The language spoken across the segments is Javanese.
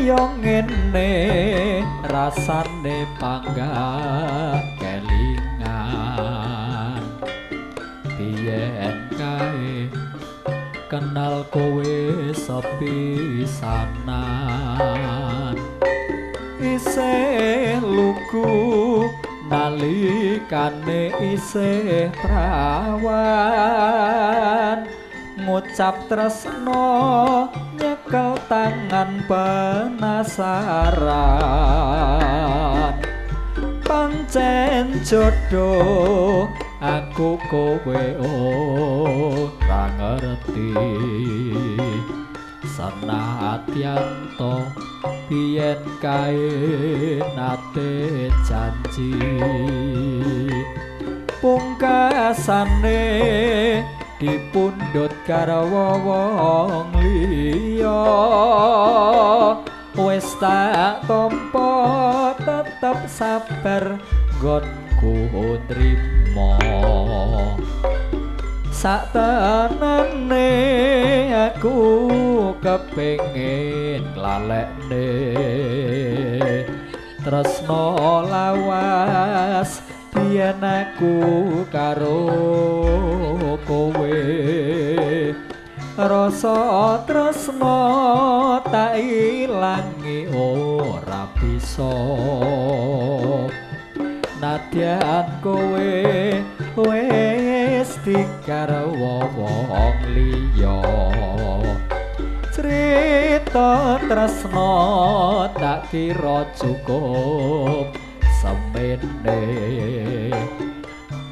kaya ngene rasane panggah kelingan biyen kae kenal kowe sepisanan isih lugu nalikane isih prawan ngucap tresno nyekel tangan penasaran pancen jodoh aku kowe ora ngerti senadyan to biyen kae nate janji pungkasane dipundhut karo wong liya wis tak tampa tetep sabar nggonku nrimo saktenane aku kepengin lalekne tresno lawas biyen aku karo kowe rasa tresno tak ilangi ora bisa nadyan kowe wis digarwa wong liya crita tresno tak kira cukup semene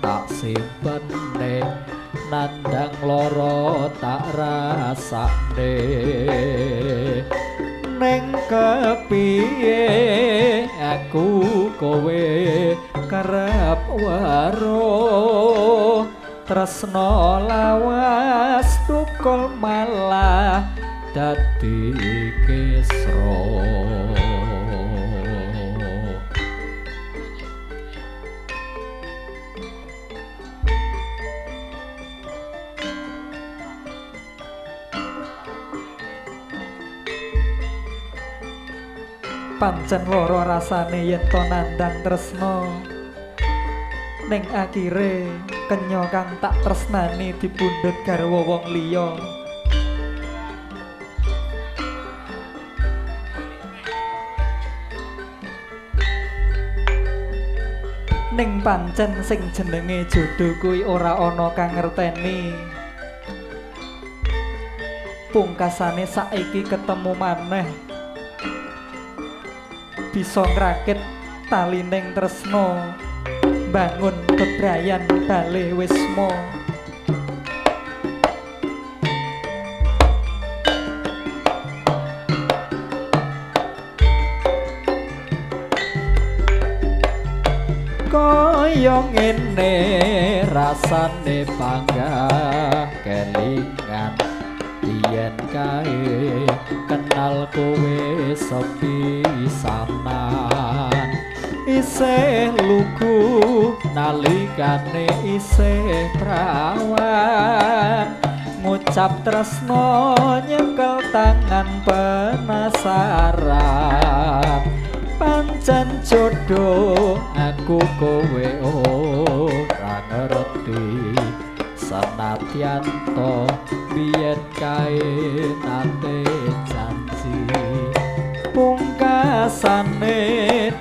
tak simpene nandang loro tak rasane neng kepiye aku kowe kerep weruh tresno lawas tukul malah dadi kesro pancen loro rasane yen to nandang tresno ning akire kenya kang tak tresnani dipundhut garwa wong liya ning pancen sing jenenge jodoh kuwi ora ana kang ngerteni pungkasane saiki ketemu maneh bisa ngrakit talining tresno bangun bebrayan bale wisma kaya ngene rasane panggah kelingan biyen kae kenal kowe sepisanan isih lugu nalikane isih prawan ngucap tresno nyekel tangan penasaran pancen jodoh aku kowe ora ngerti senadyan to biyen kae nate janji pungkasane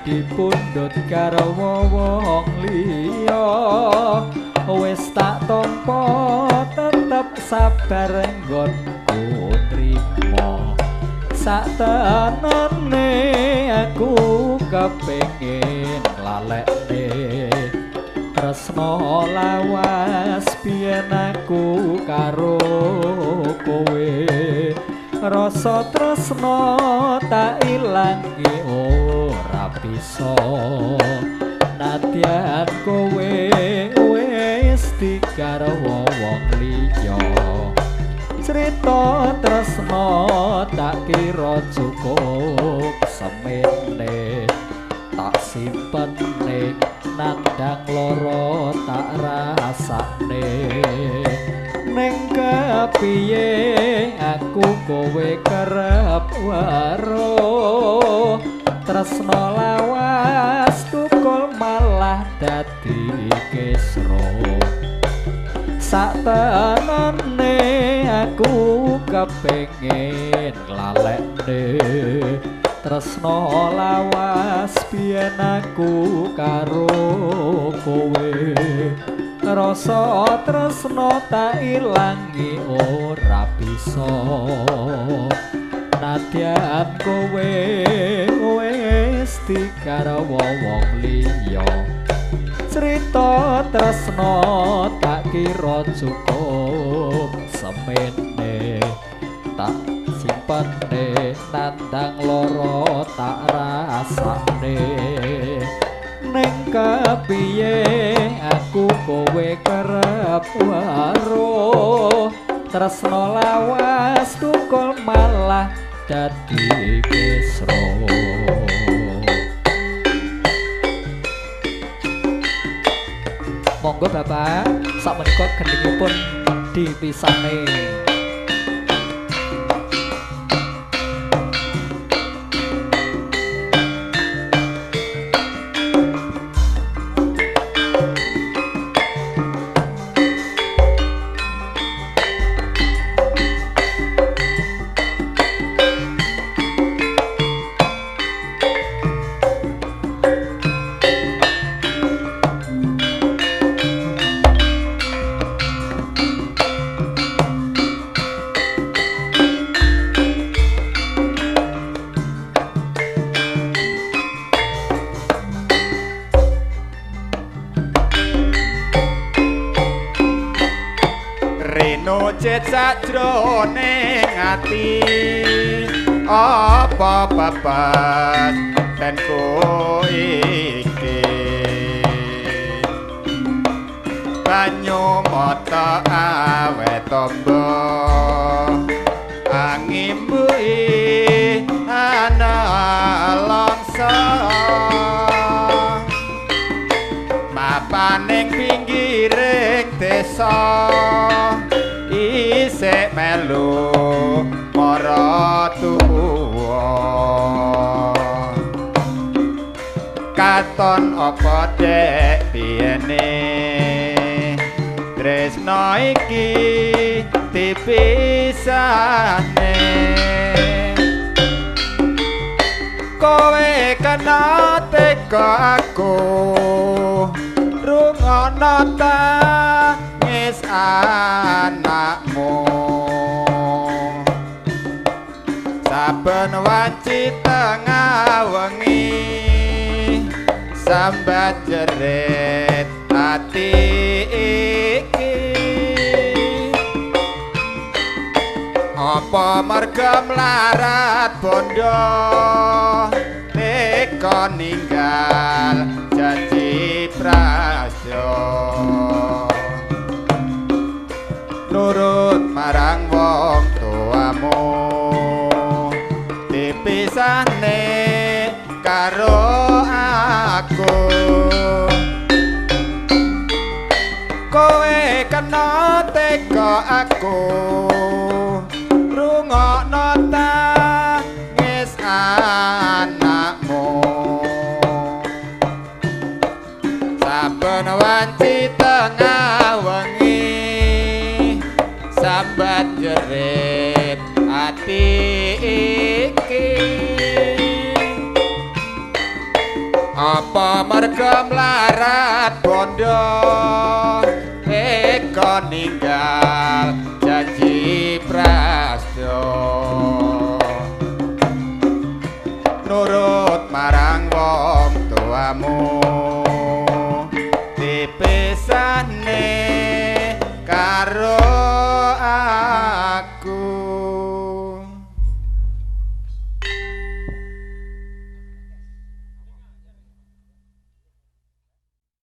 dipundhut karo wong liya wis tak tampa tetep sabar nggonku nrimo saktenane aku kepengin lalekne tresno lawas biyen aku karo kowe rasa tresno tak ilangi ora bisa nadyan kowe wis digarwa wong liya crita tresno tak kira cukup semene tak simpene nandang loro tak rasane ning kepiye aku kowe kerep weruh tresno lawas tukul malah dadi kesro satenane aku kepengin lalekne tresno lawas biyen aku karo kowe rasa tresno tak ilangi ora bisa nadyan kowe wis dikaro wong liya cerita tresno tak kira cukup semene tak simpene nandang loro tak rasane ning kepiye aku kowe kerep weruh tresno lawas tukul malah dadi kesro monggo Bapak sakmenika gendhingipun dipisane Reno cet sajroning ati apa babat ten iki banyu mata awet tombo angimbui ana longso mapaning pinggiring desa isik melu mara tuwa katon apa dek biyene tresno iki dipisane kowe kena teko aku rungono ta ngis anakmu saben wanci tengah wengi sambat jerit ati iki apa merga mlarat bondo teko ninggal janji prasyo nurut marang wong tuamu dipisahne karo aku kowe kena teko aku rungokno ta ngis anakmu saben wanci tengah wengi sambat jerit ati iki apa merga mlarat bondo eko ninggal janji prasyo nurut marang wong tuamu dipisahne karo